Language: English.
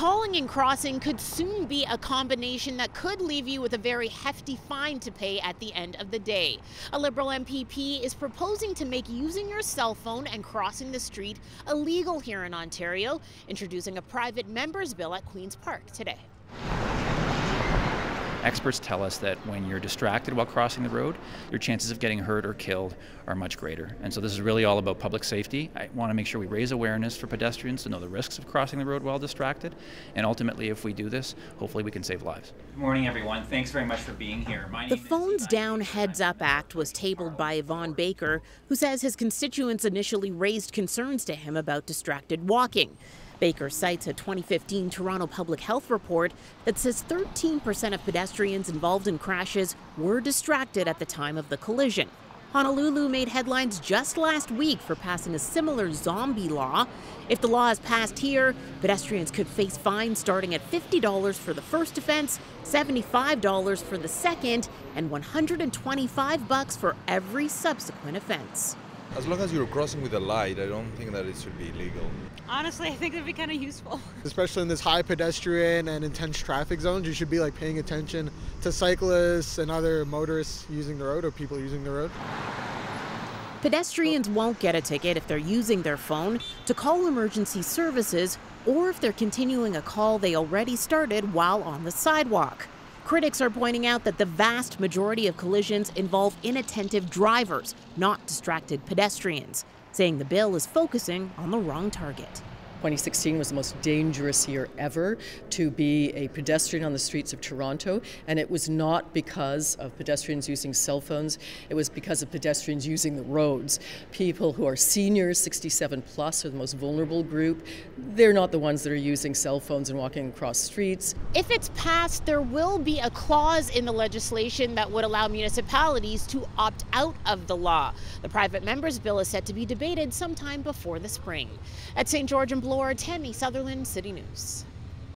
Calling and crossing could soon be a combination that could leave you with a very hefty fine to pay at the end of the day. A Liberal MPP is proposing to make using your cell phone and crossing the street illegal here in Ontario, introducing a private member's bill at Queen's Park today. Experts tell us that when you're distracted while crossing the road, your chances of getting hurt or killed are much greater. And so this is really all about public safety. I want to make sure we raise awareness for pedestrians to know the risks of crossing the road while distracted. And ultimately, if we do this, hopefully we can save lives. Good morning, everyone. Thanks very much for being here. The Phones Down Heads Up Act was tabled by Yvonne Baker, who says his constituents initially raised concerns to him about distracted walking. Baker cites a 2015 Toronto Public Health report that says 13% of pedestrians involved in crashes were distracted at the time of the collision. Honolulu made headlines just last week for passing a similar zombie law. If the law is passed here, pedestrians could face fines starting at $50 for the first offense, $75 for the second, and $125 for every subsequent offense. As long as you're crossing with a light, I don't think that it should be illegal. Honestly, I think it'd be kind of useful. Especially in this high pedestrian and intense traffic zones, you should be paying attention to cyclists and other motorists using the road or people using the road. Pedestrians won't get a ticket if they're using their phone to call emergency services or if they're continuing a call they already started while on the sidewalk. Critics are pointing out that the vast majority of collisions involve inattentive drivers, not distracted pedestrians, saying the bill is focusing on the wrong target. 2016 was the most dangerous year ever to be a pedestrian on the streets of Toronto, and it was not because of pedestrians using cell phones, it was because of pedestrians using the roads. People who are seniors, 67 plus, are the most vulnerable group. They're not the ones that are using cell phones and walking across streets. If it's passed, there will be a clause in the legislation that would allow municipalities to opt out of the law. The private member's bill is set to be debated sometime before the spring. At St. George and Bloor, Tammie Sutherland, City News.